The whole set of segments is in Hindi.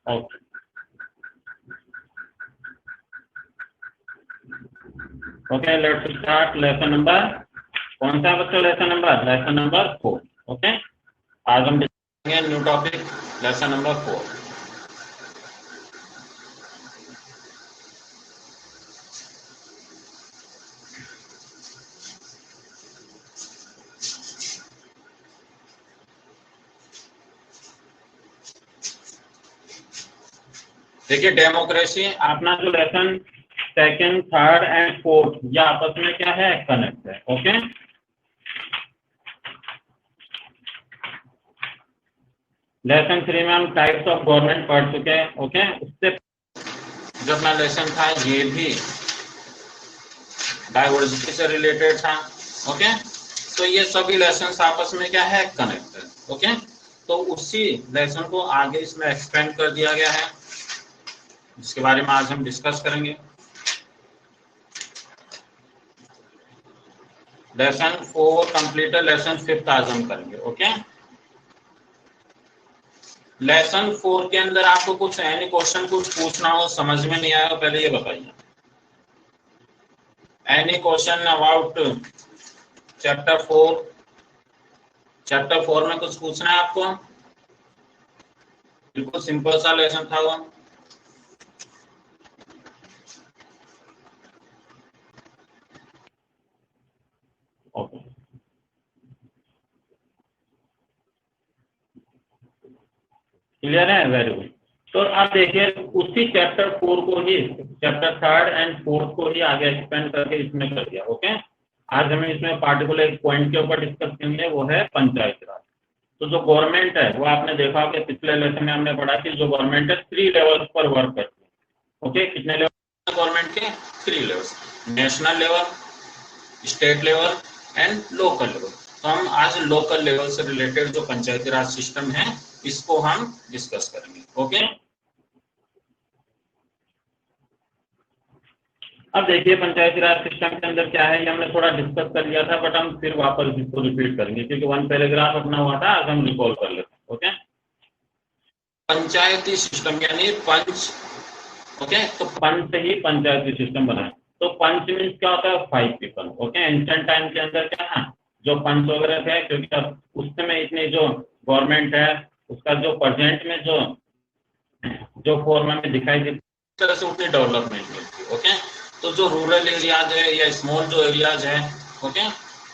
Okay, okay, let's start lesson number, कौन सा बच्चों लेसन नंबर 4। ओके, आज हम देखेंगे न्यू टॉपिक लेसन नंबर 4। देखिए, डेमोक्रेसी अपना जो lesson second, third and fourth ये आपस में क्या है, कनेक्ट है। ओके, लेसन 3 में हम टाइप्स ऑफ गवर्नमेंट पढ़ चुके हैं। ओके, उससे जो अपना लेसन था ये भी डाइवर्सिटी से रिलेटेड था। ओके, तो ये सभी लेसन आपस में क्या है, कनेक्ट है। ओके, तो उसी लेसन को आगे इसमें एक्सपेंड कर दिया गया है, जिसके बारे में आज हम डिस्कस करेंगे। लेसन 4 कंप्लीट है, लेसन 5 आज हम करेंगे। ओके, लेसन 4 के अंदर आपको कुछ एनी क्वेश्चन कुछ पूछना हो, समझ में नहीं आया, पहले ये बताइए। Any question about chapter 4? Chapter 4 में कुछ पूछना है आपको? बिल्कुल सिंपल सा लेसन था वो। ओके, क्लियर है, वेरी गुड। तो आप देखिए, उसी चैप्टर 4 को ही, चैप्टर 3 एंड 4 को ही आगे एक्सपेंड करके इसमें कर दिया। ओके, आज हमें इसमें पार्टिकुलर एक पॉइंट के ऊपर डिस्कस करेंगे, वो है पंचायती राज। तो जो गवर्नमेंट है वो आपने देखा कि पिछले लेसन में हमने पढ़ा कि जो गवर्नमेंट है 3 लेवल्स पर वर्क करती है। ओके, कितने लेवल गवर्नमेंट के? 3 levels, national level, state level and local level. तो हम आज लोकल लेवल से रिलेटेड जो पंचायती राज सिस्टम है इसको हम डिस्कस करेंगे। ओके, अब देखिए पंचायती राज सिस्टम के अंदर क्या है, ये हमने थोड़ा डिस्कस कर लिया था, बट हम फिर वापस इसको रिपीट करेंगे क्योंकि 1 पैराग्राफ अपना हुआ था, आज हम रिकॉल कर लेते हैं। ओके, पंचायती सिस्टम यानी पंच। ओके, तो पंच से ही पंचायती सिस्टम बना है। तो पंच मीन्स क्या होता है? 5 पीपल। ओके, एंशिएंट टाइम के अंदर क्या है, जो पंच वगैरह थे, क्योंकि अब उस समय इतनी जो गवर्नमेंट है उसका जो प्रेजेंट में जो फॉर्म में दिखाई देती है, तरह से उतनी डेवलपमेंट मिलती है। ओके, तो जो रूरल एरियाज है या स्मॉल जो एरियाज है, ओके,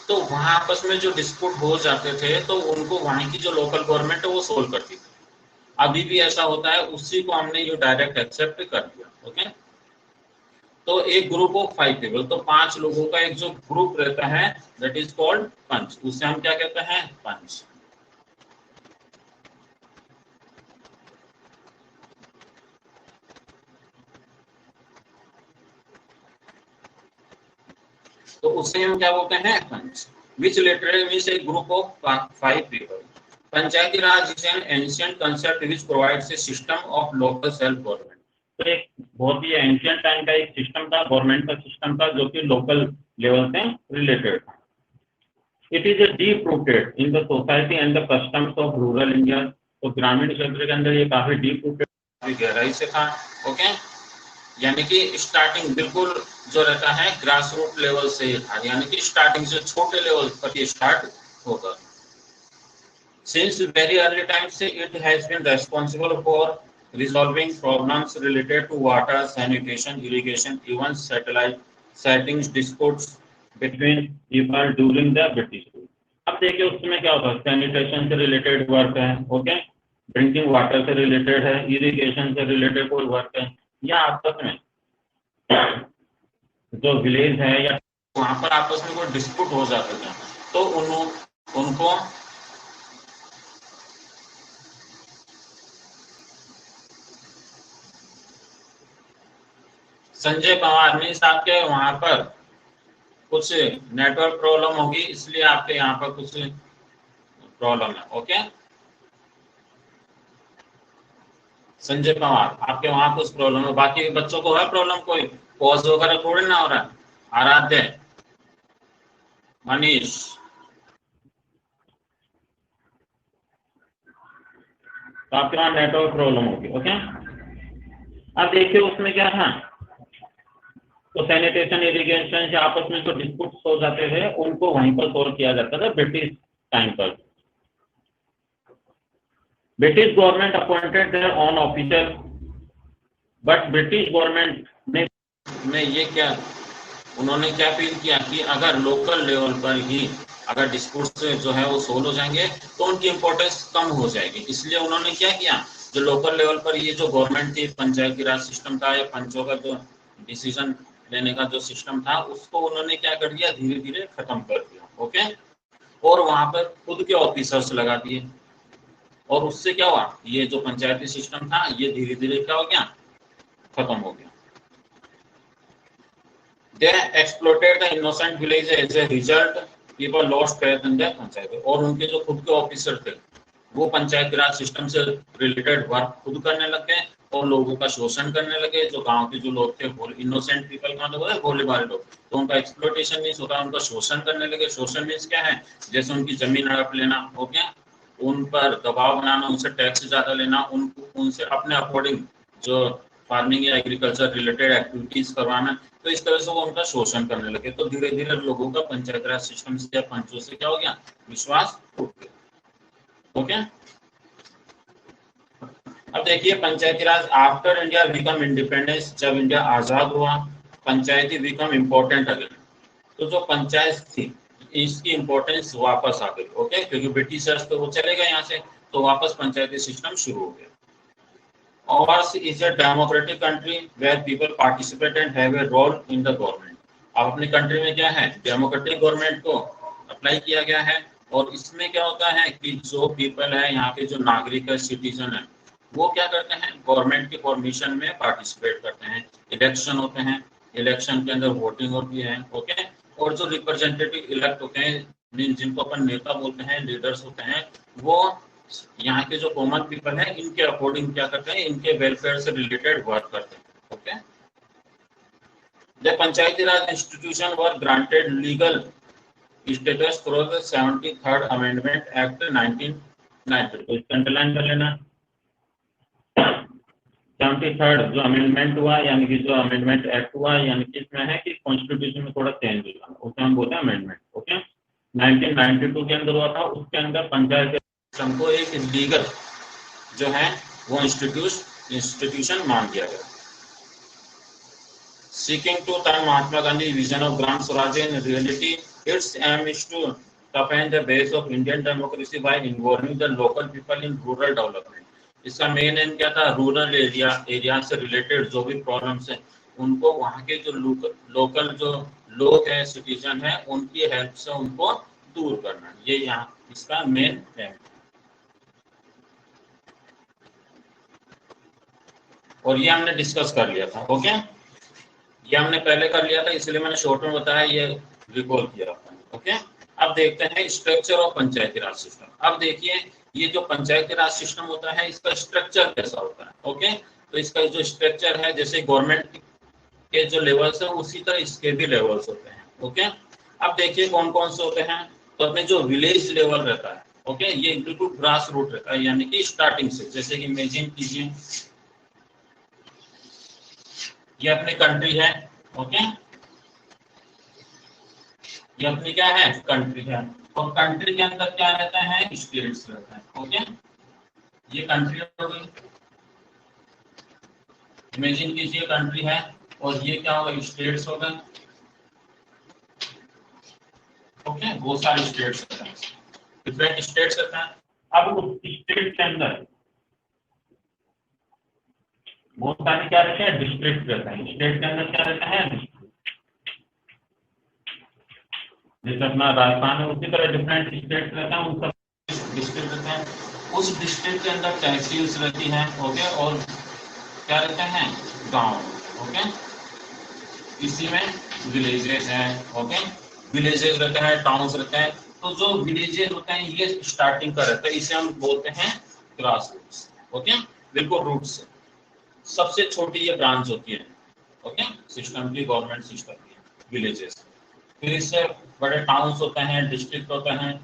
तो वहां आपस में जो डिस्प्यूट हो जाते थे तो उनको वहां की जो लोकल गवर्नमेंट है वो सोल्व करती थी। अभी भी ऐसा होता है, उसी को हमने ये डायरेक्ट एक्सेप्ट कर दिया। ओके, तो एक ग्रुप ऑफ 5 पीपल, तो 5 लोगों का एक जो ग्रुप रहता है दैट इज कॉल्ड पंच, उसे हम क्या कहते हैं? पंच। तो उसे हम क्या बोलते हैं? Panch. Which literally means a group of 5 people. Panchayati raj is an ancient concept which provides a system of local self government. तो एक बहुत ही एंशिएंट टाइम का एक सिस्टम था, गवर्नमेंट का सिस्टम था, जो कि लोकल लेवल से रिलेटेड था। It is a deep rooted in the society and the customs of rural India. तो ग्रामीण क्षेत्र के अंदर ये काफी डीप रूटेड, काफी गहराई से था। ओके, यानी कि स्टार्टिंग बिल्कुल जो रहता है ग्रास रूट लेवल से था, यानी कि स्टार्टिंग से छोटे लेवल पर ये स्टार्ट होगा। Since very early times, it has been responsible for resolving problems related to water, sanitation, irrigation, even satellite settings disputes between people during the British rule. अब देखिए उस समय क्या होता है, सैनिटेशन से रिलेटेड वर्क है। ओके, ड्रिंकिंग वाटर से रिलेटेड है, इरिगेशन से रिलेटेड कोई वर्क है, या आपस में जो विलेज है या वहां पर आपस में कोई डिस्प्यूट हो जाते थे, तो उनको संजय पवार मीन्स आपके वहां पर कुछ नेटवर्क प्रॉब्लम होगी, इसलिए आपके यहाँ पर कुछ प्रॉब्लम है। ओके, संजय पवार आपके वहां कुछ प्रॉब्लम है, बाकी बच्चों को है प्रॉब्लम? कोई पॉज वगैरह थोड़ी ना हो रहा है? आराध्य, मनीष, तो आपके वहां नेटवर्क प्रॉब्लम होगी। ओके, अब देखिए उसमें क्या था, तो सैनिटेशन इरिगेशन से आपस में जो डिस्प्यूट्स हो जाते थे उनको वहीं पर सॉल्व किया जाता था ब्रिटिश टाइम पर। British government appointed their own officer, but British government ने ये क्या, उन्होंने क्या फील किया कि अगर लोकल लेवल पर ही अगर डिस्प्यूट्स जो है वो सोल्व हो जाएंगे तो उनकी इंपॉर्टेंस कम हो जाएगी। इसलिए उन्होंने क्या किया, जो लोकल लेवल पर ये जो गवर्नमेंट थी, पंचायती राज सिस्टम था या पंचों का जो डिसीजन लेने का जो सिस्टम था उसको उन्होंने क्या कर दिया, धीरे धीरे खत्म कर दिया। ओके, और वहां पर खुद के ऑफिसर्स लगा दिए, और उससे क्या हुआ, ये जो पंचायती सिस्टम था ये धीरे धीरे क्या हो गया, खत्म हो गया। They exploited the innocent village as a result. People lost faith in their panchayat, और उनके जो खुद के ऑफिसर थे वो पंचायती राज सिस्टम से रिलेटेड वर्क खुद करने लगे और लोगों का शोषण करने लगे। जो गांव के जो लोग थे, इनोसेंट पीपल का मतलब है भोले भाले लोग, तो उनका एक्सप्लोटेशन मीन्स होता है, उनका शोषण करने लगे। शोषण मीन्स क्या है, जैसे उनकी जमीन हड़प लेना, ओके, उन पर दबाव बनाना, उनसे टैक्स ज्यादा लेना, उनसे अपने अकॉर्डिंग जो फार्मिंग या एग्रीकल्चर रिलेटेड एक्टिविटीज करवाना। तो इस तरह से वो उनका शोषण करने लगे। तो धीरे धीरे लोगों का पंचायत राज सिस्टम से या पंचों से क्या हो गया, विश्वास टूट गया। ओके, अब देखिए पंचायती राज आफ्टर इंडिया बिकम इंडिपेंडेंस, जब इंडिया आजाद हुआ पंचायती बिकम इम्पोर्टेंट अगेन। तो जो पंचायत थी इसकी इंपॉर्टेंस वापस आ गई। ओके, क्योंकि ब्रिटिशर्स तो वो चले गए यहाँ से, तो वापस पंचायती सिस्टम शुरू हो गया। Ours is a democratic country where people participate and have a role in the government. अब अपनी कंट्री में क्या है, डेमोक्रेटिक गवर्नमेंट को अप्लाई किया गया है, और इसमें क्या होता है कि जो पीपल है, यहाँ के जो नागरिक है, सिटीजन है, वो क्या करते हैं, गवर्नमेंट के फॉर्मेशन में पार्टिसिपेट करते हैं। इलेक्शन होते हैं, इलेक्शन के अंदर वोटिंग होती है। ओके, और जो रिप्रेजेंटेटिव इलेक्ट होते हैं, जिनको अपन नेता बोलते हैं, लीडर्स होते हैं, वो यहाँ के जो कॉमन पीपल है इनके अकॉर्डिंग क्या करते हैं, इनके वेलफेयर से रिलेटेड वर्क करते हैं। Okay, the panchayati Raj institution were granted legal status through the 73rd amendment act 1990। तो इसका अंडरलाइन कर लेना, 73rd जो अमेंडमेंट हुआ, यानी कि जो अमेंडमेंट एक्ट हुआ, यानी कि इसमें है कि कॉन्स्टिट्यूशन में थोड़ा चेंज हुआ, उसे हम बोलते हैं अमेंडमेंट। ओके, 1992 के अंदर हुआ था। उसके अंदर पंचायत हमको एक लीगल जो है वो इंस्टीट्यूशन मान दिया गया। Seeking to turn Mahatma Gandhi vision of Gram Swaraj in reality, it's aim is to toughen the base of Indian democracy by involving the local people in rural development. इसका मेन एम क्या था, रूरल एरिया से रिलेटेड जो भी प्रॉब्लम्स है उनको वहाँ के जो लोकल जो लोग हैं, सिटीजन है, उनकी हेल्प से उनको दूर करना, ये यहाँ इसका मेन है। और ये हमने डिस्कस कर लिया था। ओके, ये हमने पहले कर लिया था, इसलिए मैंने शॉर्ट में बताया, ये रिकॉल किया। ओके, अब देखते हैं structure of Panchayati Raj system. अब देखिए ये जो पंचायती राज सिस्टम होता है इसका स्ट्रक्चर कैसा होता है। ओके, तो इसका जो स्ट्रक्चर है, जैसे गवर्नमेंट के जो लेवल्स है उसी तरह इसके भी लेवल्स होते हैं। ओके, अब देखिए कौन कौन से होते हैं। तो अपने जो विलेज लेवल रहता है, ओके, ये बिल्कुल ग्रास रूट रहता है, यानी कि स्टार्टिंग से, जैसे कि इमेजिन कीजिए ये अपनी कंट्री है। ओके, ये अपनी क्या है, कंट्री है, और कंट्री के अंदर क्या रहता है, स्टेट्स रहता है। ओके, ये कंट्री हो गई, इमेजिन कीजिए कंट्री है, और ये क्या होगा, स्टेट्स हो गए। ओके, बहुत सारे स्टेट्स रहते हैं, डिफरेंट स्टेट्स रहते हैं। अब उस स्टेट के अंदर बहुत सारे क्या रहते हैं, डिस्ट्रिक्ट रहता है। स्टेट के अंदर क्या रहता है, जैसे अपना राजस्थान है उसी तरह डिफरेंट स्टेट रहता है, उन सब डिस्ट्रिक्ट रहते हैं। उस डिस्ट्रिक्ट के अंदर तहसील्स रहती हैं। ओके, और क्या रहते हैं, गांव। ओके, इसी में विलेजेस हैं। ओके, विलेजेस रहते हैं, टाउन्स रहते हैं। तो जो विलेजेस होते हैं ये स्टार्टिंग का रहता है, इसे हम बोलते हैं ग्रास रूट्स। ओके, बिल्कुल रूट से सबसे छोटी ये ब्रांच होती है। ओके, सिस्टम की, गवर्नमेंट सिस्टम की, विलेजेस। फिर इससे बड़े टाउन्स होते हैं, डिस्ट्रिक्ट होते हैं,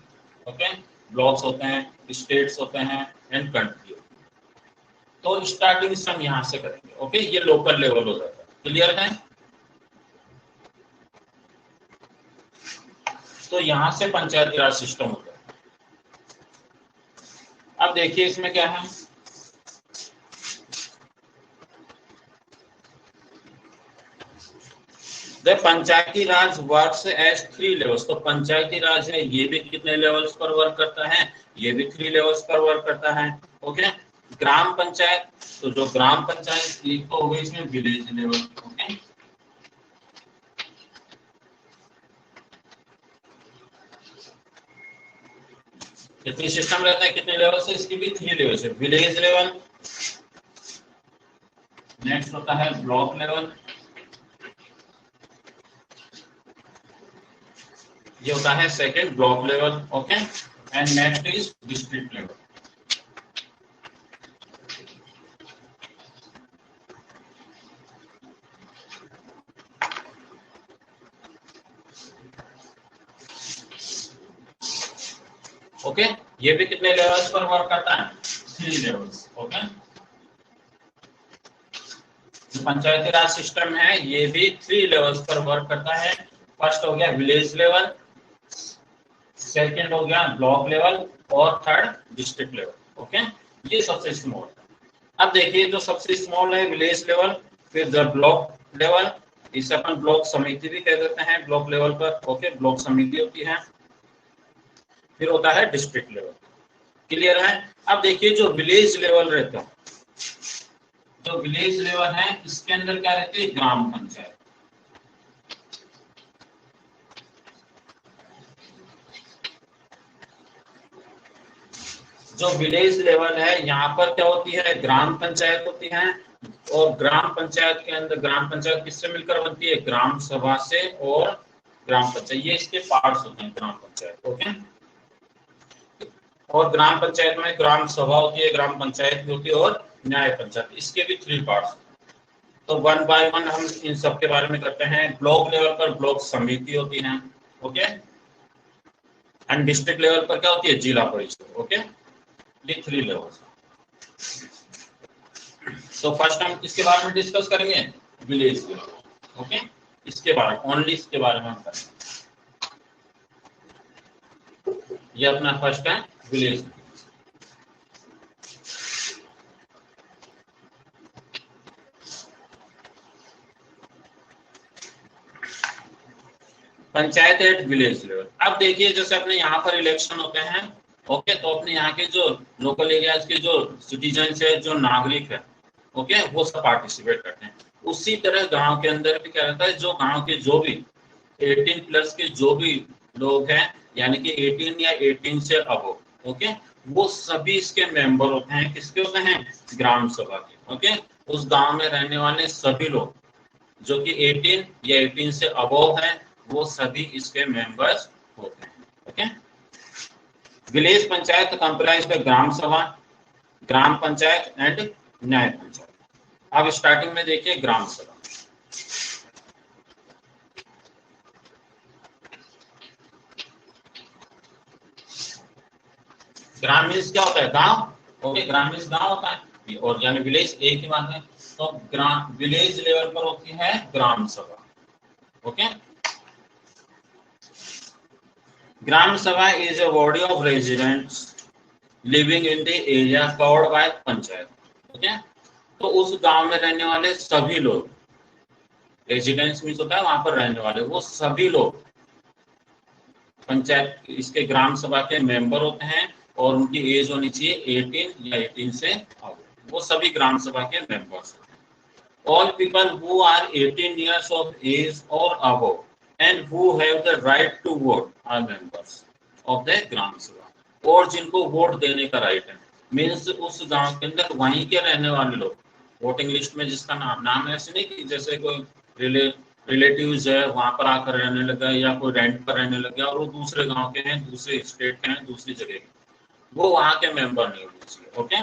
ओके, ब्लॉक्स होते हैं, स्टेट्स होते हैं, एंड कंट्री। तो स्टार्टिंग सम यहाँ से करेंगे। ओके, ये लोकल लेवल हो जाता है। क्लियर है? तो यहाँ से पंचायती राज सिस्टम होता है। अब देखिए इसमें क्या है, the panchayati raj works as 3 levels. तो पंचायती राज है, ये भी कितने लेवल्स पर वर्क करता है, ये भी 3 लेवल्स पर वर्क करता है। ओके, ग्राम पंचायत, तो जो ग्राम पंचायत लिखो होगा इसमें विलेज लेवल। ओके, कितनी सिस्टम रहता है, कितने लेवल से, इसकी भी 3 लेवल से। विलेज लेवल, नेक्स्ट होता है ब्लॉक लेवल, ये होता है second block level. Okay, and next is district level. Okay, ये भी कितने लेवल्स पर वर्क करता है, 3 लेवल्स। ओके, जो पंचायती राज सिस्टम है ये भी 3 लेवल्स पर वर्क करता है। फर्स्ट हो गया विलेज लेवल, सेकंड हो गया ब्लॉक लेवल, और थर्ड डिस्ट्रिक्ट लेवल। ओके, ये सबसे स्मॉल है। अब देखिए जो सबसे स्मॉल है विलेज लेवल, फिर द ब्लॉक लेवल, इसे अपन ब्लॉक समिति भी कह देते हैं ब्लॉक लेवल पर। ओके, ब्लॉक समिति होती है। फिर होता है डिस्ट्रिक्ट लेवल। क्लियर है? अब देखिए जो विलेज लेवल रहता है, जो विलेज लेवल है इसके अंदर क्या रहती है, ग्राम पंचायत। जो विलेज लेवल है यहाँ पर क्या होती है, ग्राम पंचायत होती है। और ग्राम पंचायत के अंदर, ग्राम पंचायत किससे मिलकर बनती है, ग्राम सभा से और ग्राम पंचायत, ये इसके पार्ट्स होते हैं ग्राम पंचायत। ओके, और ग्राम पंचायत में ग्राम सभा होती है, ग्राम पंचायत भी होती है, और न्याय पंचायत, इसके भी 3 पार्ट्स। तो 1 बाय 1 हम इन सब के बारे में करते हैं। ब्लॉक लेवल पर ब्लॉक समिति होती है। ओके, एंड डिस्ट्रिक्ट लेवल पर क्या होती है, जिला परिषद। ओके, ये 3 लेवल। तो फर्स्ट हम किसके बारे में डिस्कस करेंगे, विलेज लेवल। ओके, इसके बारे में, ओनली इसके बारे में हम करेंगे। ये अपना फर्स्ट है village. Panchayat at village level. अब देखिए जैसे अपने यहाँ पर इलेक्शन होते हैं। ओके, तो अपने यहाँ के जो लोकल एरियाज के जो सिटीजन है, जो नागरिक है, ओके, वो सब पार्टिसिपेट करते हैं। उसी तरह गांव के अंदर भी क्या रहता है, जो गांव के जो भी 18 प्लस के जो भी लोग हैं, यानी कि 18 या 18 से अबव, ओके, वो सभी इसके मेंबर होते हैं। किसके होते हैं, ग्राम सभा के। ओके, उस गांव में रहने वाले सभी लोग जो कि 18 या 18 से अबव हैं, वो सभी इसके मेंबर्स होते हैं। Okay, village panchayat comprise the gram sabha, gram panchayat and न्याय पंचायत। अब स्टार्टिंग में देखिए ग्राम सभा। ग्रामीण क्या होता है, गांव। ओके, ग्रामीण गांव होता है, और यानी विलेज एक ही बात है। तो ग्राम विलेज लेवल पर होती है ग्राम सभा। ओके, ग्राम सभा is a body of residents living in the area covered by panchayat. Okay, तो उस गांव में रहने वाले सभी लोग, रेजिडेंट्स मींस होता है वहां पर रहने वाले, वो सभी लोग पंचायत इसके ग्राम सभा के मेंबर होते हैं, और उनकी एज होनी चाहिए 18 या 18 से अब, वो सभी ग्राम सभा के मेंबर्स हैं। All people who are 18 years of age or above and who have the right to vote are members of the ग्राम सभा। और जिनको वोट देने का राइट है, मीन्स उस गांव के अंदर वहीं के रहने वाले लोग, वोटिंग लिस्ट में जिसका नाम है, ऐसे नहीं कि जैसे कोई रिलेटिव्स है वहां पर आकर रहने लगा, या कोई रेंट पर रहने लगा, और वो दूसरे गांव के हैं, दूसरे स्टेट के हैं, दूसरी जगह के, वो वहां के मेंबर नहीं होने चाहिए। ओके,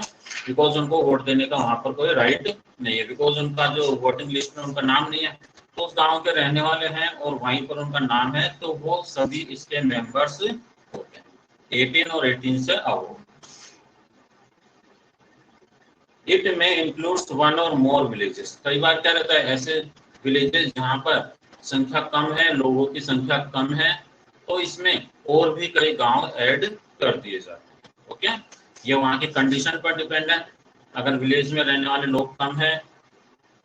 बिकॉज उनको वोट देने का वहां पर कोई राइट नहीं है, बिकॉज उनका जो वोटिंग लिस्ट में उनका नाम नहीं है, तो उस गांव के रहने वाले हैं और वहीं पर उनका नाम है, तो वो सभी इसके मेंबर्स होते हैं 18 और 18 से अब। इट में इंक्लूड्स वन और मोर विलेजेस। कई बार क्या रहता है, ऐसे विलेजेस जहाँ पर संख्या कम है, लोगों की संख्या कम है, तो इसमें और भी कई गांव ऐड कर दिए जाते हैं। ओके, ये वहाँ की कंडीशन पर डिपेंड है। अगर विलेज में रहने वाले लोग कम है,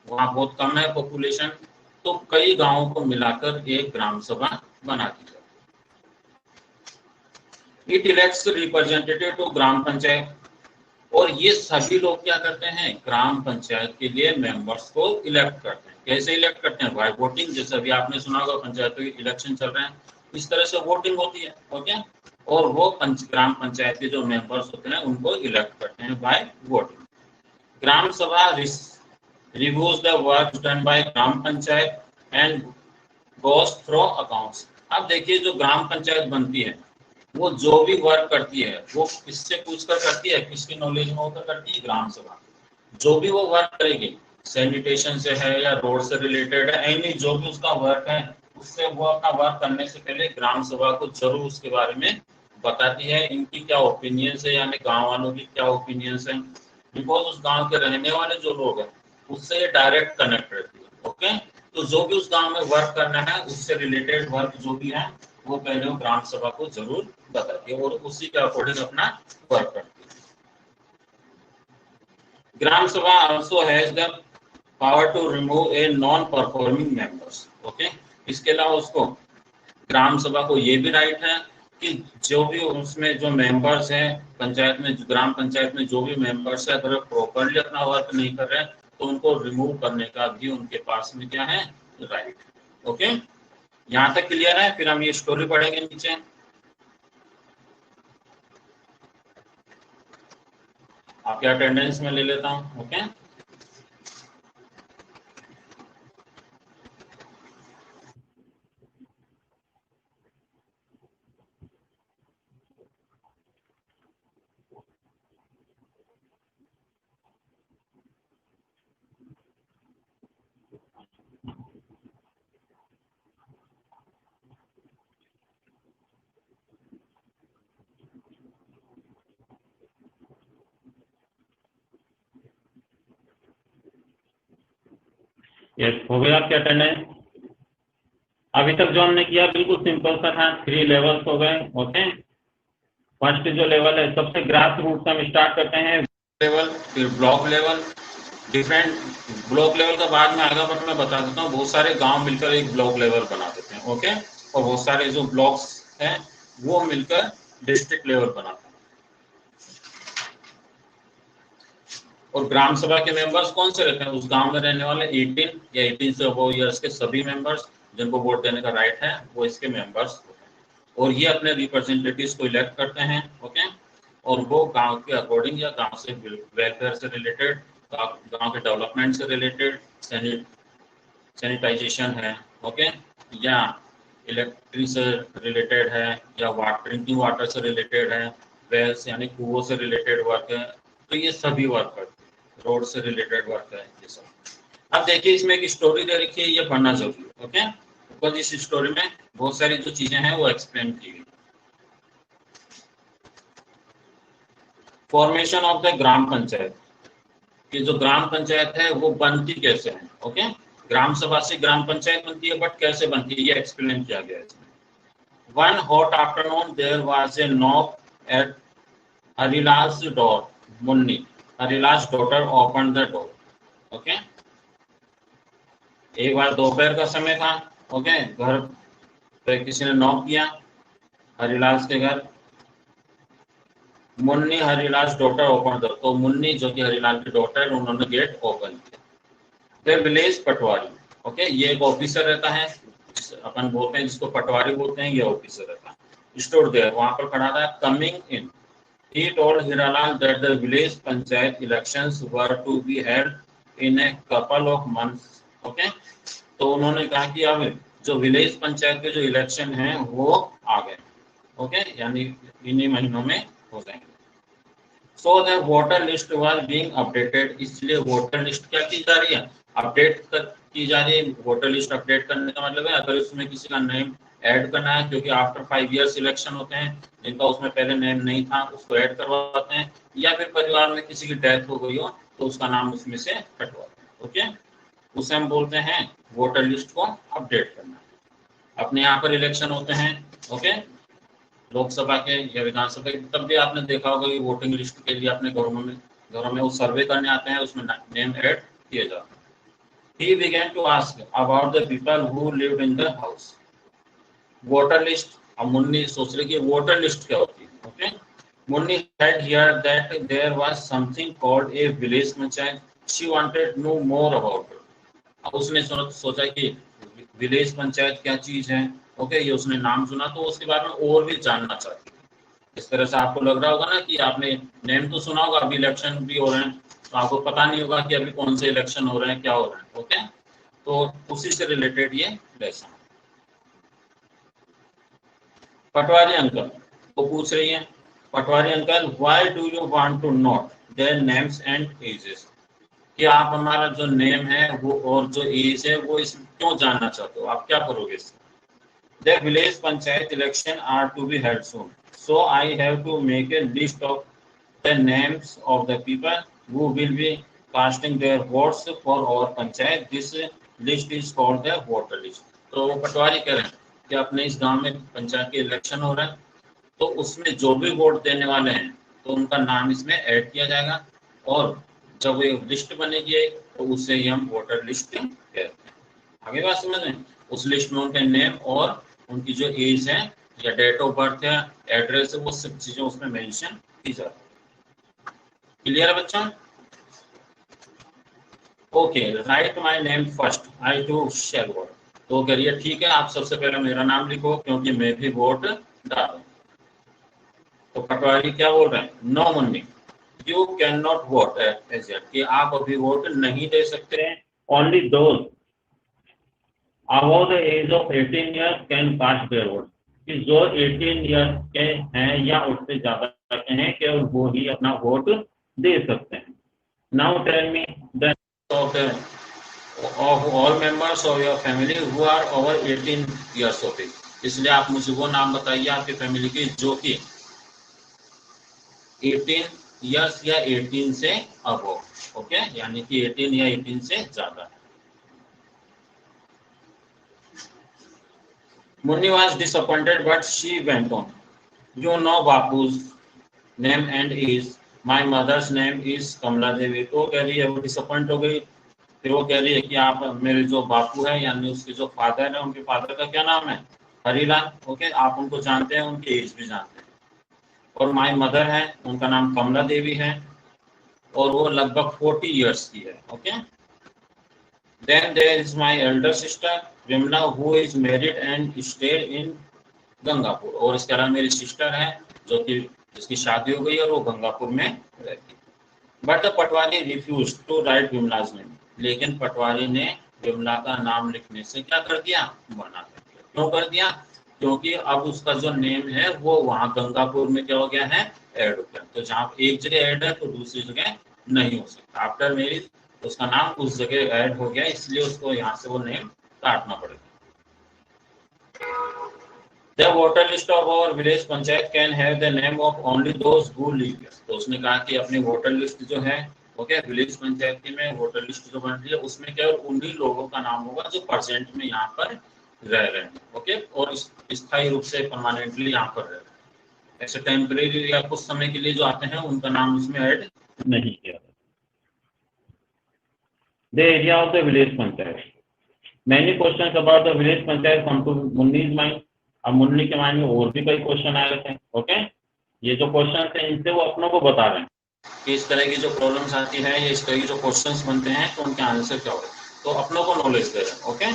वहाँ बहुत कम है पॉपुलेशन, तो कई गांवों को मिलाकर एक ग्राम सभा बना दी जाती है। इट इलेक्ट्स रिप्रेजेंटेटिव टू ग्राम पंचायत, और ये सभी लोग क्या करते हैं, ग्राम पंचायत के लिए मेंबर्स को इलेक्ट करते हैं। कैसे इलेक्ट करते हैं, बाय वोटिंग। जैसे अभी आपने सुना होगा पंचायतों के इलेक्शन चल रहे हैं, इस तरह से वोटिंग होती है। ओके, और वो ग्राम पंचायत के जो मेंबर्स होते हैं उनको इलेक्ट करते हैं बाय वोटिंग। ग्राम सभा reviews the work done by gram panchayat and goes through accounts। अब देखिए, जो ग्राम पंचायत बनती है वो जो भी वर्क करती है वो किससे पूछकर करती है, किसकी नॉलेज में होकर करती है, ग्राम सभा। जो भी वो वर्क करेगी, सैनिटेशन से है या रोड से रिलेटेड है, एनी जो भी उसका वर्क है, उससे वो अपना वर्क करने से पहले ग्राम सभा को जरूर उसके बारे में बताती है। इनकी क्या ओपिनियंस है, यानी गांव वालों की क्या ओपिनियंस है, बिकॉज उस गांव के रहने वाले जो लोग हैं उससे ये डायरेक्ट कनेक्ट रहती है। ओके, तो जो भी उस गांव में वर्क करना है, उससे रिलेटेड वर्क जो भी है, वो पहले वो ग्राम सभा को जरूर बताती है और उसी के अकॉर्डिंग अपना वर्क करती है। ग्राम सभा also has the power to remove a non performing members। Okay, इसके अलावा उसको, ग्राम सभा को ये भी राइट है कि जो भी उसमें जो मेंबर्स हैं पंचायत में, ग्राम पंचायत में जो भी मेंबर्स है, अगर प्रॉपरली अपना वर्क नहीं कर रहे हैं तो उनको रिमूव करने का भी उनके पास में क्या है, राइट। ओके, यहाँ तक क्लियर है। फिर हम ये स्टोरी पढ़ेंगे नीचे। आपके अटेंडेंस में ले लेता हूँ। ओके, यस, हो गया आपके अटेंडेंस। अभी तक जो हमने किया बिल्कुल सिंपल सा था। 3 लेवल्स हो गए। ओके, फर्स्ट जो लेवल है, सबसे ग्रास रूट से हम स्टार्ट करते हैं लेवल, फिर block level, different block level का बाद में आएगा, बट मैं बता देता हूँ, बहुत सारे गांव मिलकर एक ब्लॉक लेवल बना देते हैं। ओके, और बहुत सारे जो ब्लॉक्स हैं वो मिलकर डिस्ट्रिक्ट लेवल बनाते हैं। और ग्राम सभा के मेंबर्स कौन से रहते हैं, उस गांव में रहने वाले 18 या 18 से अबव ईयर्स के सभी मेंबर्स जिनको वोट देने का राइट है, वो इसके मेंबर्स होते हैं। और ये अपने रिप्रेजेंटेटिव्स को इलेक्ट करते हैं। ओके, और वो गांव के अकॉर्डिंग या गांव से वेलफेयर से रिलेटेड, गांव के डेवलपमेंट से रिलेटेड, सैनिटाइजेशन है, ओके, या इलेक्ट्रिक से रिलेटेड है, या ड्रिंकिंग वाटर से रिलेटेड है, वेल्स यानी कुओं से रिलेटेड वर्क है, तो ये सभी वर्क करते हैं। रोड से रिलेटेड वर्क है ये सब। अब देखिए, इसमें एक स्टोरी दे रखी है, ये पढ़ना जरूरी है। ओके, बिकॉज इस स्टोरी में बहुत सारी जो चीजें हैं वो एक्सप्लेन की गई। Formation of the gram panchayat, कि जो ग्राम पंचायत है वो बनती कैसे है। ओके, ग्राम सभा से ग्राम पंचायत बनती है, बट कैसे बनती है ये एक्सप्लेन किया गया है इसमें। One hot afternoon, there was a knock at Harilal's door. Munni, Harilal's daughter, opened the door. Okay? एक बार दोपहर का समय था। ओके, घर पे किसी ने नॉक किया, हरिलाल के घर। Munni Harilal daughter open the, तो मुन्नी जो कि हरिलाल की डॉटर, उन्होंने गेट ओपन किया। विलेज पटवारी, ओके, ये एक ऑफिसर रहता है, अपन बोलते हैं जिसको पटवारी बोलते हैं, ये ऑफिसर रहता है। स्टोर देयर, वहां पर खड़ा था। Coming in, he told Hiranal that the village panchayat elections were to be held in a couple of months। Okay, तो उन्होंने कहा कि अब जो विलेज पंचायत के जो इलेक्शन हैं वो आ गए। ओके, यानी इन्हीं महीनों में हो जाएंगे। So the voter list was being updated, इसलिए वोटर लिस्ट क्या की जा रही है, अपडेट की जा रही है। वोटर लिस्ट अपडेट करने का मतलब है अगर उसमें किसी का नेम ऐड करना है, क्योंकि आफ्टर 5 इयर्स इलेक्शन होते हैं, जिनका उसमें पहले नेम नहीं था उसको ऐड करवाते हैं, या फिर परिवार में किसी की डेथ हो गई हो तो उसका नाम उसमें से कटवाते हैं। ओके, उसे हम बोलते हैं वोटर लिस्ट को अपडेट करना। अपने यहाँ पर इलेक्शन होते हैं, ओके, लोकसभा के या विधानसभा के, तब भी आपने देखा होगा कि वोटिंग लिस्ट के लिए अपने घरों में वो सर्वे करने आते हैं, उसमें नेम ऐड किए जाते हैं। He began to ask about the people who lived in the house. Voter list, अब मुन्नी सोच रही कि वोटर लिस्ट क्या होती है। Okay, Munni had heard that there was something called a village panchayat. She wanted to know more about it. अब उसने सोचा कि विलेज पंचायत क्या चीज है। ओके, ये उसने नाम सुना तो उसके बारे में और भी जानना चाहती है। इस तरह से आपको लग रहा होगा ना कि आपने नेम तो सुना होगा, अभी इलेक्शन भी हो रहे हैं, तो आपको पता नहीं होगा कि अभी कौन से इलेक्शन हो रहे हैं, क्या हो रहे हैं। ओके, तो उसी से रिलेटेड ये लेसन। पटवारी अंकल वो पूछ रही है, patwari uncle why do you want to note their names and ages, कि आप हमारा जो नेम है वो और जो एज है वो इस क्यों जानना चाहते हो, आप क्या करोगे इससे। The village panchayat election are to be held soon, so I have to make a list of the names of the people who will be casting their votes for our panchayat. This list is called the voter list. तो पटवारी कह रहे हैं कि अपने इस गांव में पंचायत के इलेक्शन हो रहा है, तो उसमें जो भी वोट देने वाले हैं तो उनका नाम इसमें ऐड किया जाएगा, और जब ये लिस्ट बनेगी तो उससे ही हम वोटर लिस्ट कहते हैं। आगे बात समझ में, उस लिस्ट में उनके नेम और उनकी जो एज है या डेट ऑफ बर्थ है, एड्रेस है, वो सब चीजें उसमें मेंशन की जाती है। क्लियर है बच्चा? Okay, right my name first, I to shell vote. तो करिए ठीक है, आप सबसे पहले मेरा नाम लिखो क्योंकि मैं भी वोट डालूं। तो पटवारी क्या बोल रहे हैं, no Munni you can not vote as yet, कि आप अभी वोट नहीं दे सकते हैं। Only those above the age of 18 years can cast their vote, कि जो 18 years के हैं या उससे ज्यादा के हैं केवल वो ही अपना वोट दे सकते हैं। Now tell me the of all members of your family who are over 18 years of age. इसलिए आप मुझे वो नाम बताइए आपकी फैमिली के जो कि 18 years या 18 से अबव, ओके, यानी कि 18 या 18 से ज्यादा। Munni was disappointed, but she went on. You know Bapu's name and age. My mother's name is कमला देवी। तो कह रही है वो डिसअपॉइंट हो गई, फिर वो कह रही है कि आप मेरे जो बापू है यानी उसके जो फादर है, उनके फादर का क्या नाम है, हरीलाल। ओके, आप उनको जानते हैं, उनकी एज भी जानते हैं। और माय मदर है, उनका नाम कमला देवी है और वो लगभग 40 इयर्स की है। Okay, then there is my elder sister Vimla who is married and stay in Gangapur. और इसके अलावा मेरी सिस्टर है जो कि जिसकी शादी हो गई और वो गंगापुर में रहती है। But the patwari refuse to write Vimla's name, लेकिन पटवारी ने विमला का नाम लिखने से क्या कर दिया, मना कर दिया। क्यों कर दिया, क्योंकि अब उसका जो नेम है वो वहां गंगापुर में क्या हो गया है, ऐड हो गया। तो जहाँ एक जगह ऐड है तो दूसरी जगह नहीं हो सकता। आफ्टर मैरिज उसका नाम उस जगह ऐड हो गया, इसलिए उसको यहाँ से वो नेम काटना पड़ेगा। The voter list of our village panchayat can have the name of only those who live here. तो उसने कहा कि अपनी वोटर लिस्ट जो है, ओके, विलेज पंचायत की में वोटर लिस्ट जो बन रही है उसमें केवल उन्हीं लोगों का नाम होगा जो परसेंट में यहाँ पर रह रहे हैं। ओके, और स्थायी रूप से परमानेंटली यहाँ पर रह रहे हैं। ऐसे टेम्परेरी या कुछ समय के लिए जो आते हैं उनका नाम उसमें ऐड नहीं किया जाता। The area of the village panchayat. Many questions about the village panchayat come to Munni's mind. अब मुन्नी के माइंड में और भी कई क्वेश्चन आए थे। ओके, ये जो क्वेश्चन थे इनसे वो अपनों को बता रहे हैं कि इस तरह की जो प्रॉब्लम्स आती है या इस तरह की जो क्वेश्चंस बनते हैं तो उनके आंसर क्या हो, तो अपनों को नॉलेज दे रहे हैं। ओके,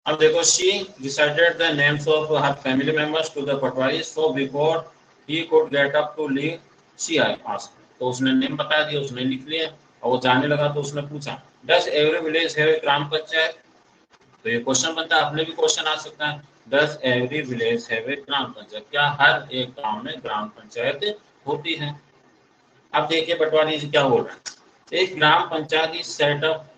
अब देखो, she recited the names of her family members to the patwari, so before he could get up to leave she asked, तो उसने नेम बता दिया, उसने लिख लिया और वो जाने लगा तो उसने पूछा, does every village have a gram panchayat. तो ये क्वेश्चन बनता है, अपने भी क्वेश्चन आ सकता है, does every village have a gram panchayat, क्या हर एक गांव में ग्राम पंचायत होती है। अब देखिए पटवारी जी क्या बोल रहे हैं, एक gram panchayat is set up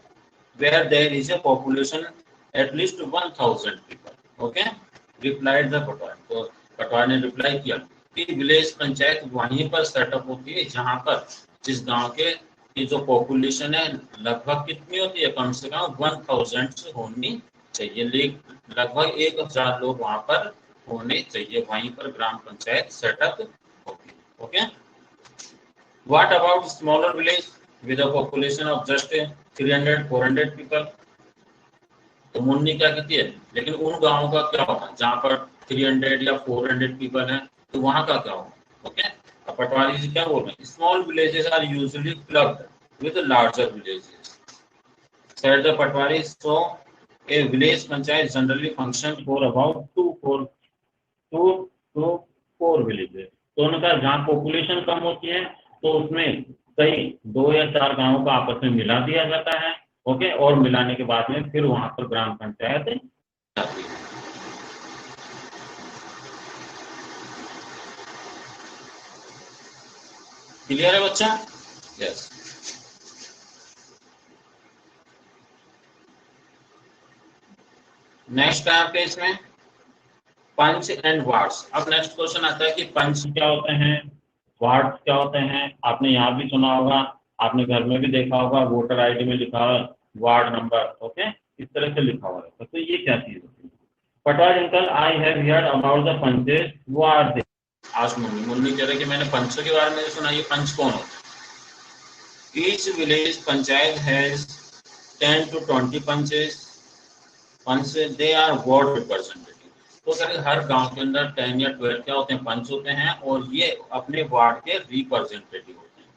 where there is a population at least 1000 people. Okay, replied the patwari. तो पटवारी ने रिप्लाई किया, कि विलेज पंचायत वहीं पर सेटअप होती है जहां पर जिस गांव के की जो पॉपुलेशन है लगभग कितनी होती है, कम से कम 1000 से होनी चाहिए, लगभग 1000 लोग वहां पर होने चाहिए, वहीं पर ग्राम पंचायत सेटअप होगी। Okay, what about smaller village with a population of just 300-400 people? तो मुन्नी क्या कहती है, लेकिन उन गांवों का क्या होगा जहां पर 300 या 400 पीपल हैं, तो वहां का क्या होगा? ओके, अब पटवारी जी क्या बोल रहे हैं, small villages are usually clubbed with larger villages, said the patwari, so a village panchayat generally function for about 2 to 4 villages। तो उनका जहाँ पॉपुलेशन कम होती है तो उसमें कई 2 या 4 गांवों को आपस में मिला दिया जाता है। ओके, और मिलाने के बाद में फिर वहां पर ग्राम पंचायत आती है। क्लियर है बच्चा? यस। नेक्स्ट है आपके इसमें पंच एंड वार्ड्स। अब नेक्स्ट क्वेश्चन आता है कि पंच क्या होते हैं, वार्ड क्या होते हैं। आपने यहाँ भी सुना होगा, आपने घर में भी देखा होगा, वोटर आईडी में लिखा हुआ वार्ड नंबर। ओके, इस तरह से लिखा हुआ है। तो ये क्या चीज होती है? Patwari uncle, I have heard about the panches, who are they. आज मुन्नी कह रहे कि मैंने पंचों के बारे में सुना, ये पंच कौन होते हैं? Each village panchayat has 10 to 20 panches. Panch they are ward representative. तो सर हर गांव के अंदर 10 या 12 क्या होते हैं, पंच होते हैं, और ये अपने वार्ड के रिप्रेजेंटेटिव होते हैं।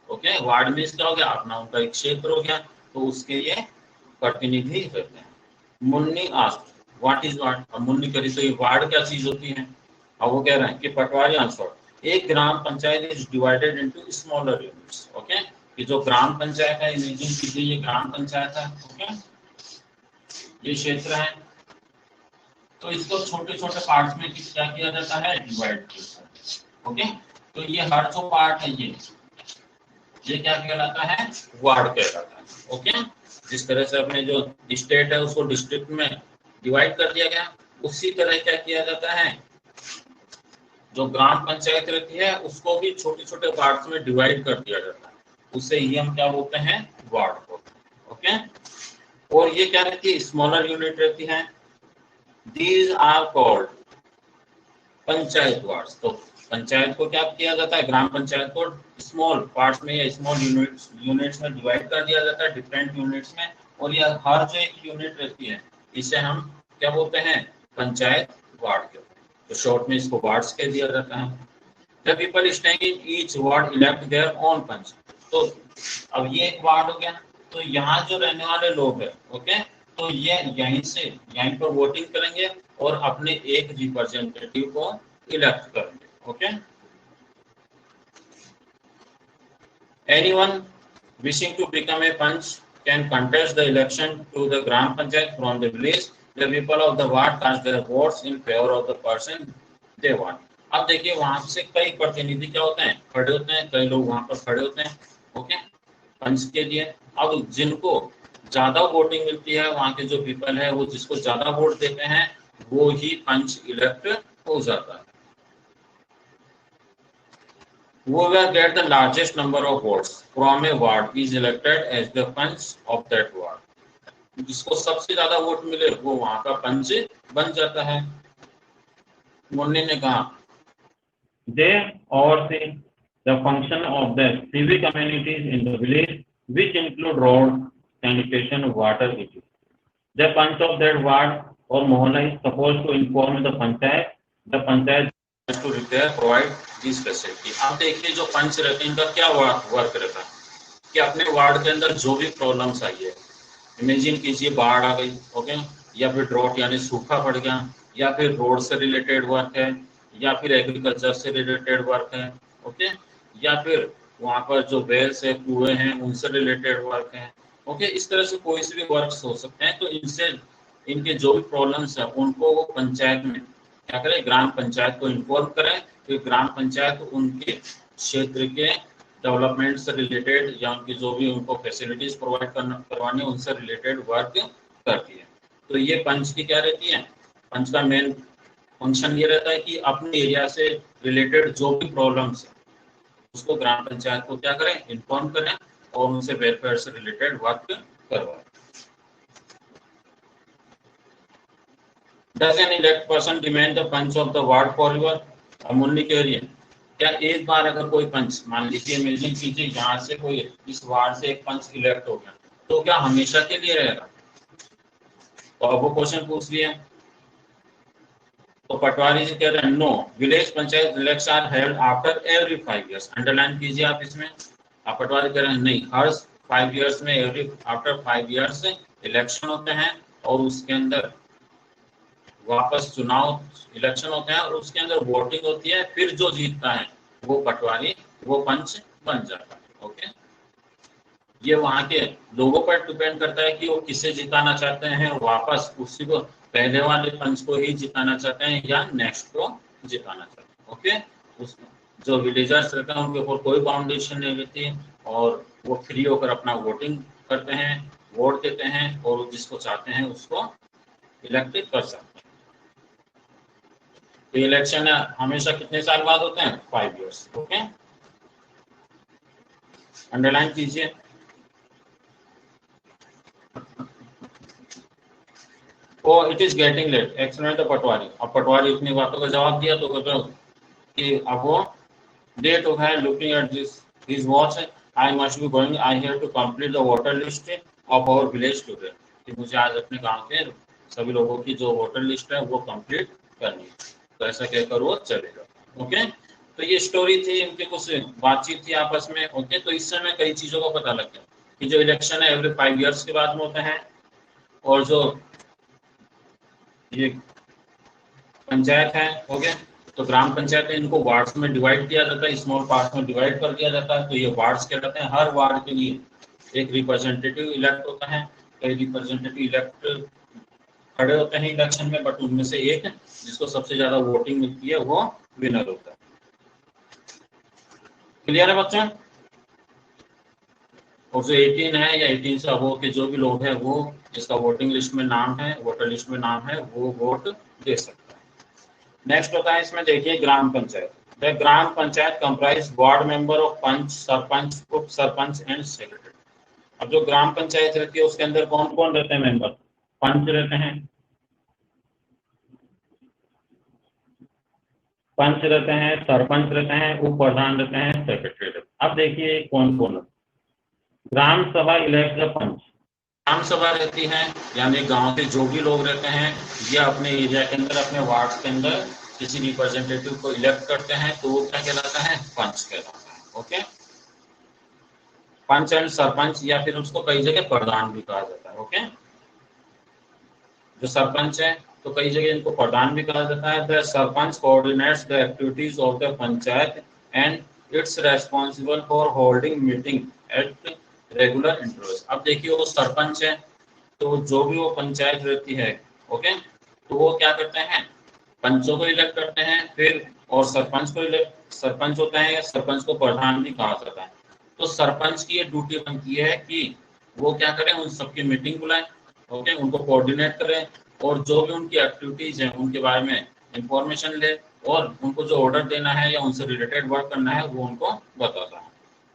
ओके, वार्ड में क्या हो गया, अपना उनका एक क्षेत्र हो गया, तो उसके ये प्रतिनिधि रहते हैं। Munni asked what is ward. अब मुन्नी करी तो ये वार्ड क्या चीज होती है? अब वो कह रहे हैं कि पटवारी आंसर, एक gram panchayat is divided into smaller units. Okay, ये जो ग्राम पंचायत है, इमेजिन कीजिए ये ग्राम पंचायत है। ओके, ये क्षेत्र है, तो इसको छोटे छोटे पार्ट्स में क्या किया जाता है, डिवाइड किया जाता है। ओके, तो ये हर जो पार्ट है ये क्या कहलाता है, वार्ड कहलाता है। ओके, जिस तरह से अपने जो स्टेट है उसको डिस्ट्रिक्ट में डिवाइड कर दिया गया, उसी तरह क्या किया जाता है, जो ग्राम पंचायत रहती है उसको भी छोटे छोटे पार्ट्स में डिवाइड कर दिया जाता है, उसे ही हम क्या बोलते हैं, वार्ड बोलते हैं। ओके, और ये क्या रहती है, स्मॉलर यूनिट रहती है। These are called panchayat wards. तो पंचायत को क्या किया जाता है, ग्राम पंचायत को स्मॉल पार्ट्स में या स्मॉल यूनिट्स में डिवाइड कर दिया जाता है, डिफरेंट यूनिट्स में, और यह हर जो एक यूनिट रहती है इसे हम क्या बोलते हैं, पंचायत वार्ड के। तो शॉर्ट में इसको वार्ड्स कह दिया जाता है। The people staying in each ward elect their own पंच। तो अब ये एक वार्ड हो गया, तो यहाँ जो रहने वाले लोग हैं, ओके, तो ये यहीं पर वोटिंग करेंगे और अपने एक रिप्रेजेंटेटिव को इलेक्ट करेंगे। Okay, anyone wishing to become a panch can contest the election to the gram panchayat from the village. The people of the ward cast their votes in favour of the person they want. अब देखिए वहां से कई प्रतिनिधि क्या होते हैं, खड़े होते हैं, कई लोग वहां पर खड़े होते हैं। ओके, पंच के लिए। अब जिनको ज्यादा वोटिंग मिलती है, वहां के जो पीपल है वो जिसको ज्यादा वोट देते हैं वो ही पंच इलेक्ट हो जाता है। Whoever get the largest number of votes from a ward is elected as the punch of that ward। जिसको सबसे ज्यादा वोट मिले वो वहां का पंच बन जाता है। मुन्नी ने कहा, they oversee the function of the civic communities in the village, which include road, sanitation, water issues। The panch of that ward or mohalla is supposed to inform the panchayat। The panchayat has to repair provide these facility। अब देखिए जो पंच रहते हैं इनका क्या वर्क रहता है कि अपने वार्ड के अंदर जो भी प्रॉब्लम्स आई है, इमेजिन कीजिए बाढ़ आ गई, ओके, या फिर ड्रॉट यानी सूखा पड़ गया, या फिर रोड से रिलेटेड वर्क है, या फिर एग्रीकल्चर से रिलेटेड वर्क है, ओके, या फिर वहां पर जो वेल्स है, कुएं हैं, उनसे रिलेटेड वर्क है। ओके, इस तरह से कोई से भी वर्क हो सकते हैं। तो इनसे इनके जो भी प्रॉब्लम्स है उनको वो पंचायत में क्या करें, ग्राम पंचायत को इन्फॉर्म करें, फिर ग्राम पंचायत उनके क्षेत्र के डेवलपमेंट से रिलेटेड या उनकी जो भी उनको फैसिलिटीज प्रोवाइड करवाने उनसे रिलेटेड वर्क करती है। तो ये पंच की क्या रहती है, पंच का मेन फंक्शन ये रहता है कि अपने एरिया से रिलेटेड जो भी प्रॉब्लम्स है उसको ग्राम पंचायत को क्या करें, इन्फॉर्म करें और उनसे वेलफेयर से रिलेटेड वर्क करवाएं। Does an elect person demand the panch of the ward forever? अब मुन्नी कह रही है क्या एक बार अगर कोई पंच, मान लीजिए इमेजिन कीजिए यहाँ से कोई इस वार्ड से एक पंच इलेक्ट हो गया, तो क्या हमेशा के लिए रहेगा? तो अब वो क्वेश्चन पूछ रही है, तो पटवारी जी कह रहे हैं no, village panchayat election are held after every 5 years। Underline कीजिए आप इसमें। आप पटवारी कह रहे हैं नहीं, हर 5 years में, एवरी आफ्टर 5 years इलेक्शन होते हैं और उसके अंदर वापस चुनाव इलेक्शन होते हैं और उसके अंदर वोटिंग होती है, फिर जो जीतता है वो पटवारी, वो पंच बन जाता है। ओके, ये वहां के लोगों पर डिपेंड करता है कि वो किसे जिताना चाहते हैं, वापस उसी को पहले वाले पंच को ही जिताना चाहते हैं या नेक्स्ट को जिताना चाहते हैं। ओके, उस जो विलेजर्स रहते हैं उनके ऊपर कोई बाउंडेशन नहीं रहती और वो फ्री होकर अपना वोटिंग करते हैं, वोट देते हैं और जिसको चाहते हैं उसको इलेक्टेड कर सकते हैं। तो इलेक्शन हमेशा कितने साल बाद होते हैं? 5 years। ओके, अंडरलाइन कीजिए। Oh it is getting late, explain the patwari. अब पटवारी इतनी बातों का जवाब दिया तो कहते कि अब वो डेट है looking at this his watch, I must be going, I have to complete the voter list of our village today. कि मुझे आज अपने गांव के सभी लोगों की जो वोटर लिस्ट है वो कंप्लीट करनी है। तो ऐसा कहकर वो चलेगा। ओके, तो ये स्टोरी थी, इनकी कुछ बातचीत थी आपस में। ओके, तो इससे हमें कई चीजों का पता लग गया कि जो इलेक्शन है एवरी 5 years के बाद में होते हैं और जो ये पंचायत है, ओके, तो ग्राम पंचायत है, इनको वार्ड्स में डिवाइड किया जाता है, स्मॉल पार्ट्स में डिवाइड कर दिया जाता है। तो ये वार्ड्स क्या कहते हैं, हर वार्ड के लिए एक रिप्रेजेंटेटिव इलेक्ट होता है। कई रिप्रेजेंटेटिव इलेक्ट खड़े होते हैं इलेक्शन में, बट उनमें से एक जिसको सबसे ज्यादा वोटिंग मिलती है वो विनर होता है। क्लियर है बच्चों? और जो 18 है या 18 से अबव के जो भी लोग हैं वो जिसका वोटिंग लिस्ट में नाम है, वोटर लिस्ट में नाम है, वो वोट दे सकता है। नेक्स्ट होता है इसमें देखिए ग्राम पंचायत। The gram panchayat comprise ward member of panch, sarpanch, up sarpanch and secretary. अब जो ग्राम पंचायत रहती है उसके अंदर कौन कौन रहते हैं मेंबर? पंच रहते हैं, पंच रहते हैं, सरपंच रहते हैं, उप प्रधान रहते हैं, सेक्रेटरी रहते हैं। अब देखिए कौन कौन है। ग्राम सभा इलेक्ट द पंच। ग्राम सभा रहती है, यानी गांव के जो भी लोग रहते हैं ये अपने एरिया के अंदर, अपने वार्ड के अंदर किसी रिप्रेजेंटेटिव को इलेक्ट करते हैं, तो वो क्या कहलाता है? पंच कहलाता है। ओके, पंच एंड सरपंच, या फिर उसको कई जगह प्रधान भी कहा जाता है। ओके, जो सरपंच है तो कई जगह इनको प्रधान भी कहा जाता है। The sarpanch coordinates the activities of the panchayat and it's responsible for holding meeting at regular intervals. अब देखिए वो सरपंच है, तो जो भी वो पंचायत रहती है, ओके, तो वो क्या करते हैं? पंचों को इलेक्ट करते हैं, फिर और सरपंच को इलेक्ट, सरपंच होता है या सरपंच को प्रधान भी कहा जाता है। तो सरपंच की ये ड्यूटी बनती है कि वो क्या करें, उन सबकी मीटिंग बुलाएं, ओके, उनको कोऑर्डिनेट करें और जो भी उनकी एक्टिविटीज हैं उनके बारे में इंफॉर्मेशन ले और उनको जो ऑर्डर देना है या उनसे रिलेटेड वर्क करना है वो उनको बताता है।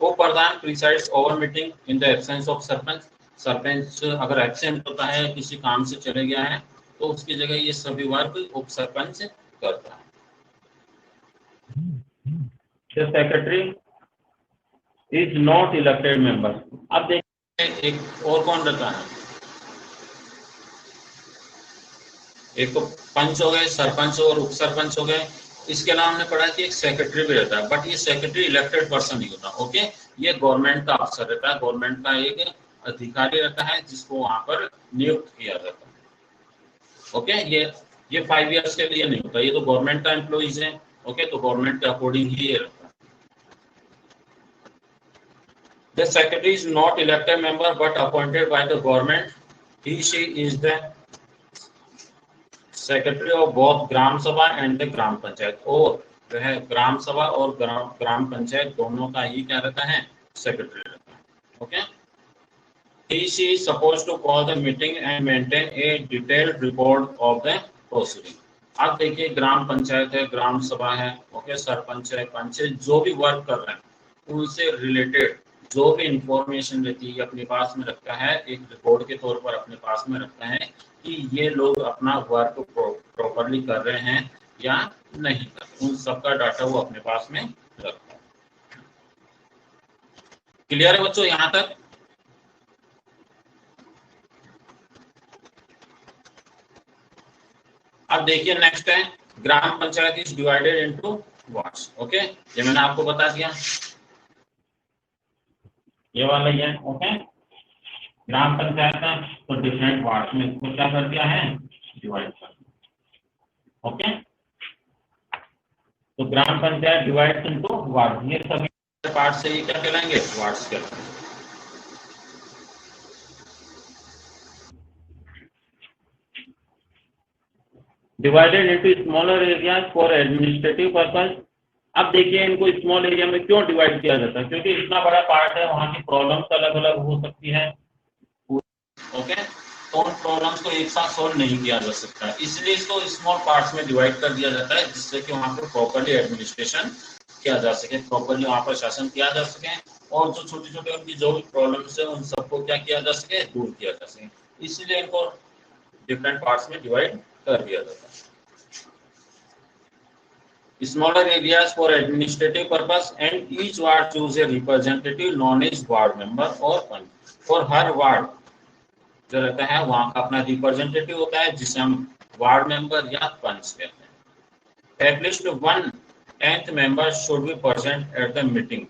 वो pradhan presides over meeting in the absence of sarpanch. सरपंच अगर एब्सेंट होता है, किसी काम से चले गया है, तो उसकी जगह ये सभी वर्क उप सरपंच करता है। Secretary is not elected member. अब देखिए एक और कौन रहता है, एक तो पंच हो गए, सरपंच और उप सरपंच हो गए। इसके अलावा हमने पढ़ा कि एक सेक्रेटरी भी रहता है, बट ये सेक्रेटरी इलेक्टेड पर्सन नहीं होता। ओके, ये गवर्नमेंट का अफसर रहता है, गवर्नमेंट का एक अधिकारी रहता है जिसको वहां पर नियुक्त किया जाता है। ओके, ये 5 years के लिए नहीं होता, ये तो गवर्नमेंट का एम्प्लॉइज है। ओके, तो गवर्नमेंट के अकॉर्डिंग ही ये रहता है। The secretary is not elected member but appointed by the government. She is the secretary of both ग्राम सभा and the ग्राम पंचायत। और वह ग्राम सभा और ग्राम पंचायत दोनों का ही क्या रहता है? सेक्रेटरी रहता है। Okay, she is supposed to call the meeting and maintain a detailed report of the proceeding। आप देखिए ग्राम पंचायत है, ग्राम सभा है, ओके, सरपंच है, पंच है, जो भी वर्क कर रहे हैं उनसे रिलेटेड जो भी इंफॉर्मेशन रहती है अपने पास में रखता है, एक रिकॉर्ड के तौर पर अपने पास में रखता है कि ये लोग अपना वर्क प्रॉपरली कर रहे हैं या नहीं कर रहे, उन सबका डाटा वो अपने पास में रखता है। क्लियर है बच्चों यहाँ तक? अब देखिए नेक्स्ट है gram panchayat is divided into wards. Okay, ये मैंने आपको बता दिया, ये वाला ही है। ओके, ग्राम पंचायत है तो डिफरेंट वार्ड्स में इसको क्या कर दिया है, डिवाइड कर दिया। ओके, तो gram panchayat divide into ward, ये सभी पार्ट से ये क्या कहलाएंगे, वार्ड्स कहलाएंगे। Divided into smaller areas for administrative purpose. अब देखिए इनको स्मॉल एरिया में क्यों डिवाइड किया जाता है, क्योंकि इतना बड़ा पार्ट है, वहां की प्रॉब्लम्स अलग अलग हो सकती है। ओके, तो उन प्रॉब्लम्स को एक साथ सोल्व नहीं किया जा सकता, इसलिए इसको स्मॉल पार्ट्स में डिवाइड कर दिया जाता है, जिससे कि वहां पर प्रॉपर्ली एडमिनिस्ट्रेशन किया जा सके, प्रॉपर्ली वहां पर शासन किया जा सके, और जो छोटी छोटी उनकी जो भी प्रॉब्लम्स है उन सबको क्या किया जा सके, दूर किया जा सके, इसलिए इनको डिफरेंट पार्ट्स में डिवाइड कर दिया जाता है। Smaller areas for administrative purpose and each ward choose a representative known as ward member or पंच। और हर वार्ड जो रहता है वहां का अपना रिप्रेजेंटेटिव होता है, जिसे हम वार्ड मेंबर या पंच कहते हैं। At least 1/10 member should be present at the meeting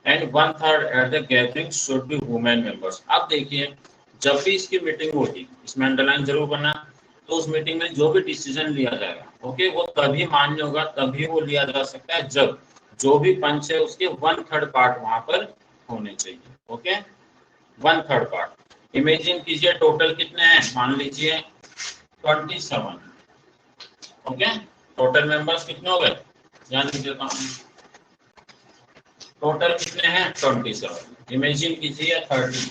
and 1/3 at the gathering should be women members। अब देखिए जब भी इसकी मीटिंग होगी, इसमें अंडरलाइन जरूर करना, तो उस मीटिंग में जो भी डिसीजन लिया जाएगा, ओके, वो तभी मान्य होगा, तभी वो लिया जा सकता है जब जो भी पंच है उसके 1/3 पार्ट वहां पर होने चाहिए। Okay, 1/3 part. इमेजिन कीजिए टोटल कितने हैं, मान लीजिए 27। ओके, टोटल मेंबर्स कितने हो गए, ध्यान दीजिए, टोटल कितने हैं 27। इमेजिन कीजिए 30,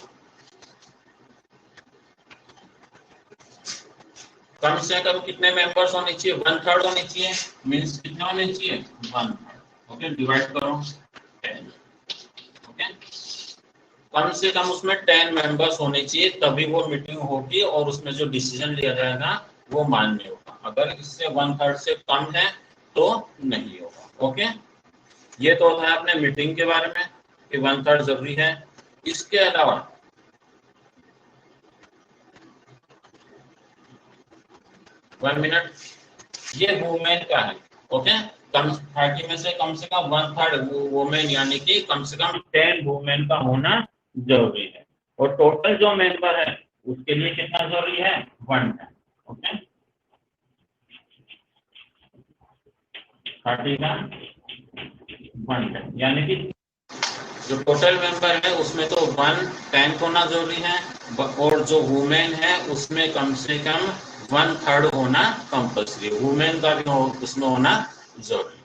कम से कम कितने मेंबर्स होने चाहिए, 1/3 होने चाहिए, मींस कितने होने चाहिए, 1/3। ओके, डिवाइड करो 10। ओके, कम से कम उसमें 10 मेंबर्स होने चाहिए, तभी वो मीटिंग होगी और उसमें जो डिसीजन लिया जाएगा वो मान्य होगा। अगर इससे 1/3 से कम है तो नहीं होगा। ओके, ये तो है अपने मीटिंग के बारे में कि 1/3 जरूरी है। इसके अलावा वन मिनट, ये वुमेन का है। ओके, कम 30 में से कम 1/3 वुमेन, यानी कि कम से कम 10 वुमेन का होना जरूरी है, और टोटल जो मेंबर है उसके लिए कितना जरूरी है, 1/10। ओके, 30 का 1/10, यानी कि जो टोटल मेंबर है उसमें तो 1/10 होना जरूरी है, और जो वुमेन है उसमें कम से कम 1/3 होना कंपल्सरी, वुमेन का भी उसमें होना जरूरी।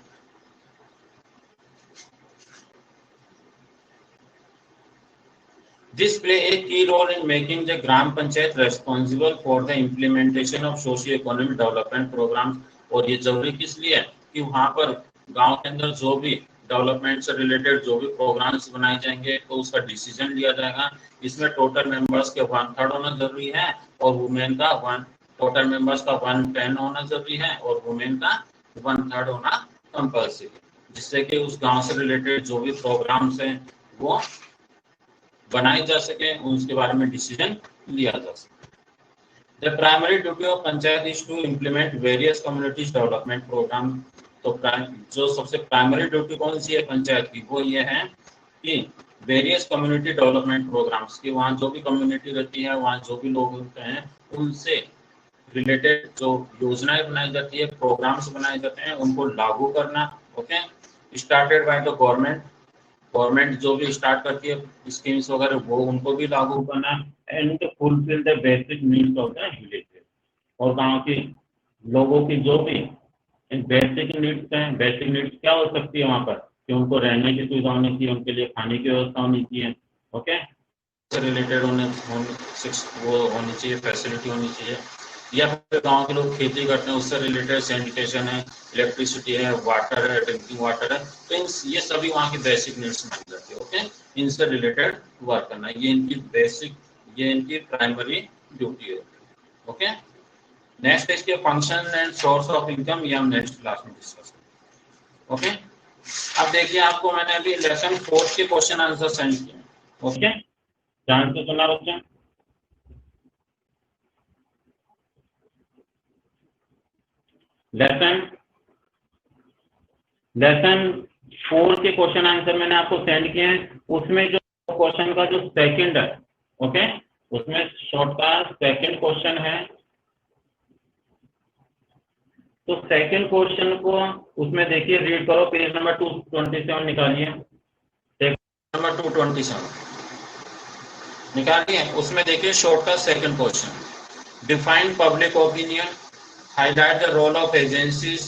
This play a key role in making the Gram Panchayat responsible for the implementation of socio-economic development programs। और ये जरूरी किस लिए है कि वहां पर गांव के अंदर जो भी डेवलपमेंट से रिलेटेड जो भी प्रोग्राम्स बनाए जाएंगे तो उसका डिसीजन लिया जाएगा। इसमें टोटल मेंबर्स के 1/3 होना जरूरी है, और वुमेन का टोटल मेंबर्स का 1/10 होना जरूरी है, और वुमेन का 1/3 होना कंपल्सरी, जिससे कि उस गांव से रिलेटेड जो भी प्रोग्राम्स हैं वो बनाए जा सके, उसके बारे में डिसीजन लिया जा सके। The primary duty of panchayat is to implement various communities development program। तो जो सबसे प्राइमरी ड्यूटी कौन सी है पंचायत की, वो ये है कि वेरियस कम्युनिटी डेवलपमेंट प्रोग्राम्स की, वहाँ जो भी कम्युनिटी रहती है, वहाँ जो भी लोग होते हैं, उनसे रिलेटेड जो योजनाएं बनाई जाती है, प्रोग्राम्स बनाए जाते हैं, उनको लागू करना। Okay, started by the government जो भी स्टार्ट करती है स्कीम्स वगैरह, वो उनको भी लागू करना, and fulfil the basic needs of the village. और गांव के लोगों की जो भी बेसिक नीड्स हैं, बेसिक नीड्स क्या हो सकती है वहां पर, कि उनको रहने की सुविधा होनी चाहिए, उनके लिए खाने की व्यवस्था होनी चाहिए। ओके, रिलेटेड वो होनी चाहिए, फैसिलिटी होनी चाहिए। या फिर गांव के लोग खेती करते हैं, उससे रिलेटेड सैनिटेशन है, इलेक्ट्रिसिटी है, वाटर है, ड्रिंकिंग वाटर है, तो ये सभी वहाँ की बेसिक नीड्स मानी जाती है। ओके, इनसे रिलेटेड वर्क करना, ये इनकी बेसिक, ये इनकी प्राइमरी ड्यूटी है। ओके, नेक्स्ट है इसके function and source of income, ये हम नेक्स्ट क्लास में डिस्कस करेंगे। ओके, अब देखिए आपको मैंने अभी लेसन 4 के क्वेश्चन आंसर सेंड किए। ओके, ध्यान से सुनना बच्चा। लेसन 4 के क्वेश्चन आंसर मैंने आपको सेंड किए हैं। उसमें जो क्वेश्चन का जो सेकंड है, ओके, उसमें शॉर्ट का सेकंड क्वेश्चन है, तो सेकंड क्वेश्चन को उसमें देखिए, रीड करो, पेज नंबर 227 निकालिए, नंबर 227 निकालिए। उसमें देखिए शॉर्ट का second question, define public opinion, highlight the role of agencies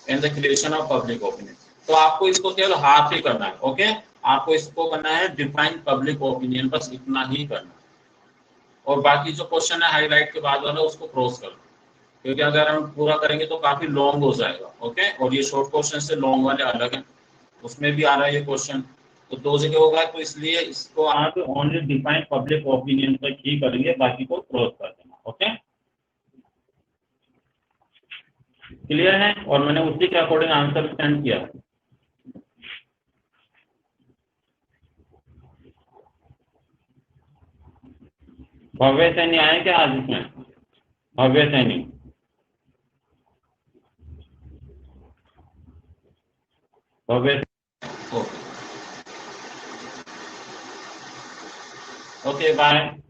in the creation of public opinion. तो आपको इसको केवल हाफ ही करना है। ओके, आपको इसको करना है डिफाइन पब्लिक ओपिनियन, बस इतना ही करना है। और बाकी जो क्वेश्चन है हाईलाइट के बाद वाला उसको क्रॉस कर, क्योंकि अगर हम पूरा करेंगे तो काफी लॉन्ग हो जाएगा। ओके, और ये शॉर्ट क्वेश्चन से लॉन्ग वाले अलग है, उसमें भी आ रहा है ये क्वेश्चन, तो 2 जगह होगा, तो इसलिए इसको आप ओनली डिफाइन पब्लिक ओपिनियन तक ही करेंगे, बाकी को क्रॉस कर देना। ओके, क्लियर है? और मैंने उसी के अकॉर्डिंग आंसर सेंड किया। भव्य सैनी आए क्या आज इसमें? भव्य सैनी, भव्य, ओके, बाय।